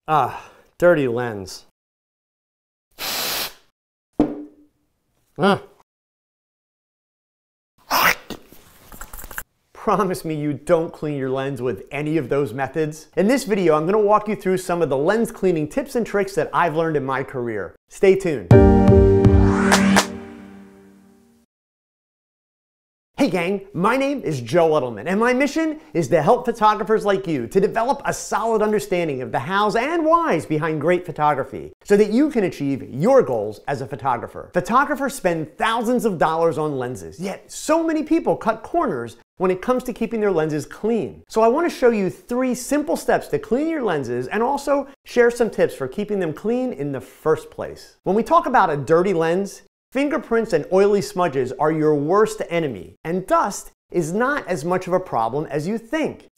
Ah, dirty lens. Promise me you don't clean your lens with any of those methods. In this video, I'm going to walk you through some of the lens cleaning tips and tricks that I've learned in my career. Stay tuned. Hey gang, my name is Joe Edelman, and my mission is to help photographers like you to develop a solid understanding of the hows and whys behind great photography so that you can achieve your goals as a photographer. Photographers spend thousands of dollars on lenses, yet so many people cut corners when it comes to keeping their lenses clean. So I want to show you 3 simple steps to clean your lenses and also share some tips for keeping them clean in the first place. When we talk about a dirty lens, fingerprints and oily smudges are your worst enemy, and dust is not as much of a problem as you think.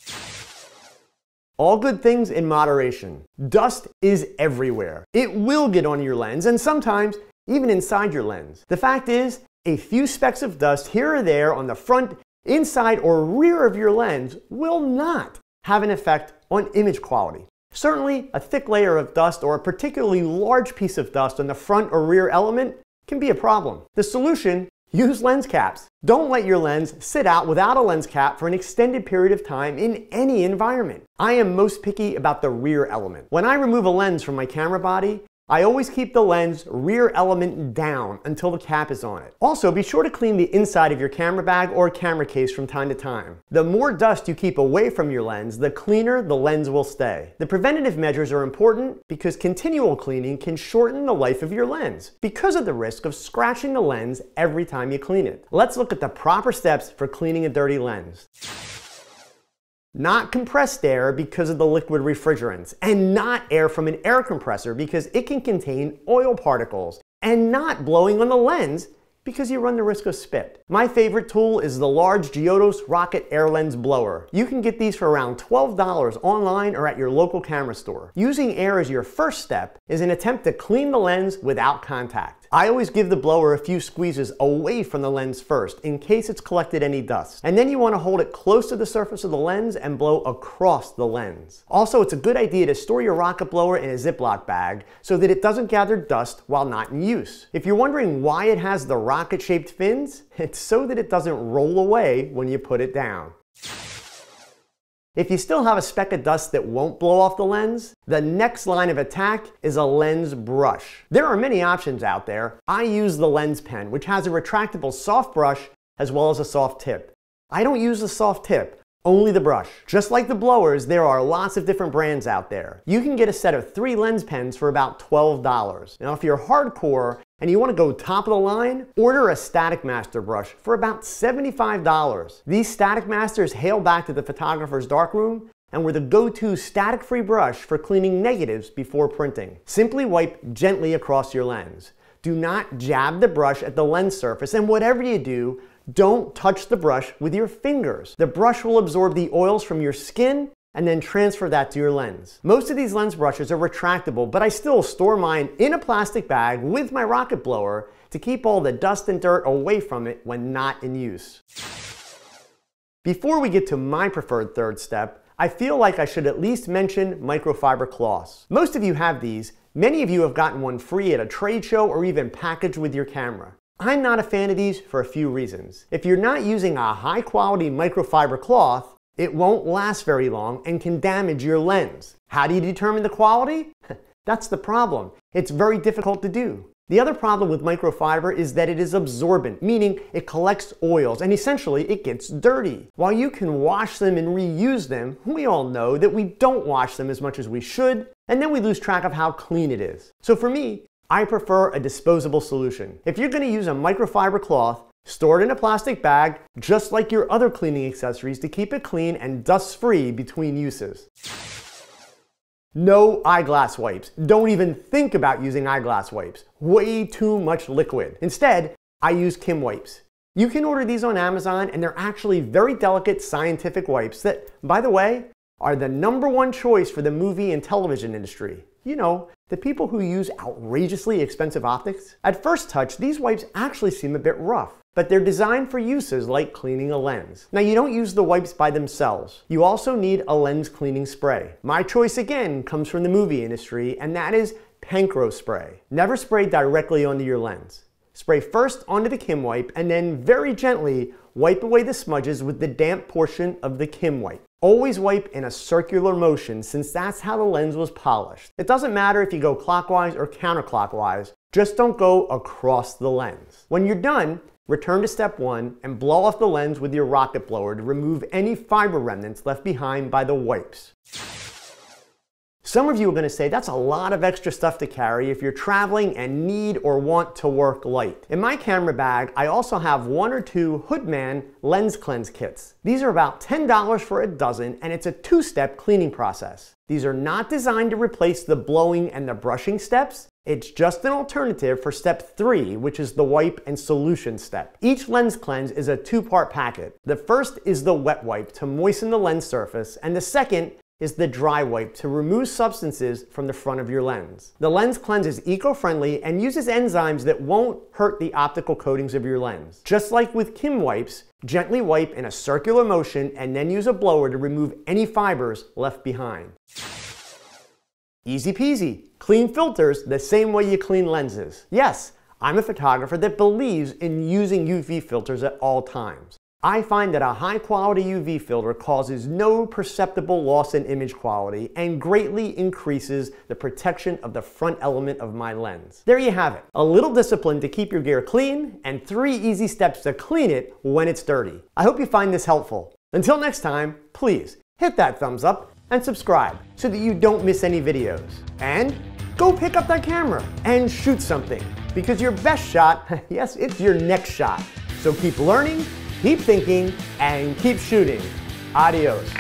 All good things in moderation. Dust is everywhere. It will get on your lens and sometimes even inside your lens. The fact is, a few specks of dust here or there on the front, inside, or rear of your lens will not have an effect on image quality. Certainly, a thick layer of dust or a particularly large piece of dust on the front or rear element can be a problem. The solution? Use lens caps. Don't let your lens sit out without a lens cap for an extended period of time in any environment. I am most picky about the rear element. When I remove a lens from my camera body, I always keep the lens rear element down until the cap is on it. Also, be sure to clean the inside of your camera bag or camera case from time to time. The more dust you keep away from your lens, the cleaner the lens will stay. The preventative measures are important because continual cleaning can shorten the life of your lens because of the risk of scratching the lens every time you clean it. Let's look at the proper steps for cleaning a dirty lens. Not compressed air because of the liquid refrigerants, and not air from an air compressor because it can contain oil particles, and not blowing on the lens because you run the risk of spit. My favorite tool is the large Giottos Rocket-air Lens Blower. You can get these for around $12 online or at your local camera store. Using air as your first step is an attempt to clean the lens without contact. I always give the blower a few squeezes away from the lens first in case it's collected any dust. And then you want to hold it close to the surface of the lens and blow across the lens. Also, it's a good idea to store your rocket blower in a Ziploc bag so that it doesn't gather dust while not in use. If you're wondering why it has the rocket-shaped fins, it's so that it doesn't roll away when you put it down. If you still have a speck of dust that won't blow off the lens, the next line of attack is a lens brush. There are many options out there. I use the LensPen, which has a retractable soft brush as well as a soft tip. I don't use the soft tip, only the brush. Just like the blowers, there are lots of different brands out there. You can get a set of 3 lens pens for about $12. Now, if you're hardcore and you want to go top of the line, order a Static Master brush for about $75. These Static Masters hail back to the photographer's darkroom and were the go-to static-free brush for cleaning negatives before printing. Simply wipe gently across your lens. Do not jab the brush at the lens surface, and whatever you do, don't touch the brush with your fingers. The brush will absorb the oils from your skin and then transfer that to your lens. Most of these lens brushes are retractable, but I still store mine in a plastic bag with my rocket blower to keep all the dust and dirt away from it when not in use. Before we get to my preferred third step, I feel like I should at least mention microfiber cloths. Most of you have these. Many of you have gotten one free at a trade show or even packaged with your camera. I'm not a fan of these for a few reasons. If you're not using a high-quality microfiber cloth, it won't last very long and can damage your lens. How do you determine the quality? That's the problem. It's very difficult to do. The other problem with microfiber is that it is absorbent, meaning it collects oils and essentially it gets dirty. While you can wash them and reuse them, we all know that we don't wash them as much as we should, and then we lose track of how clean it is. So for me, I prefer a disposable solution. If you're going to use a microfiber cloth, store it in a plastic bag, just like your other cleaning accessories, to keep it clean and dust-free between uses. No eyeglass wipes. Don't even think about using eyeglass wipes. Way too much liquid. Instead, I use KimWipes. You can order these on Amazon, and they're actually very delicate scientific wipes that, by the way, are the #1 choice for the movie and television industry. You know, the people who use outrageously expensive optics. At first touch, these wipes actually seem a bit rough. but they're designed for uses like cleaning a lens. Now, you don't use the wipes by themselves. You also need a lens cleaning spray. My choice again comes from the movie industry, and that is Pancro Spray. Never spray directly onto your lens. Spray first onto the KimWipe and then very gently wipe away the smudges with the damp portion of the KimWipe. Always wipe in a circular motion since that's how the lens was polished. It doesn't matter if you go clockwise or counterclockwise, just don't go across the lens. When you're done, return to step 1 and blow off the lens with your rocket blower to remove any fiber remnants left behind by the wipes. Some of you are going to say that's a lot of extra stuff to carry if you're traveling and need or want to work light. In my camera bag, I also have 1 or 2 Hoodman Lens Cleanse kits. These are about $10 for a dozen, and it's a 2-step cleaning process. These are not designed to replace the blowing and the brushing steps. It's just an alternative for step 3, which is the wipe and solution step. Each lens cleanse is a 2-part packet. The first is the wet wipe to moisten the lens surface, and the second is the dry wipe to remove substances from the front of your lens. The lens cleanse is eco-friendly and uses enzymes that won't hurt the optical coatings of your lens. Just like with KimWipes, gently wipe in a circular motion and then use a blower to remove any fibers left behind. Easy peasy. Clean filters the same way you clean lenses. Yes, I'm a photographer that believes in using UV filters at all times. I find that a high-quality UV filter causes no perceptible loss in image quality and greatly increases the protection of the front element of my lens. There you have it. A little discipline to keep your gear clean and 3 easy steps to clean it when it's dirty. I hope you find this helpful. Until next time, please hit that thumbs up and subscribe so that you don't miss any videos. And go pick up that camera and shoot something, because your best shot, yes, it's your next shot. So keep learning, keep thinking, and keep shooting. Adios.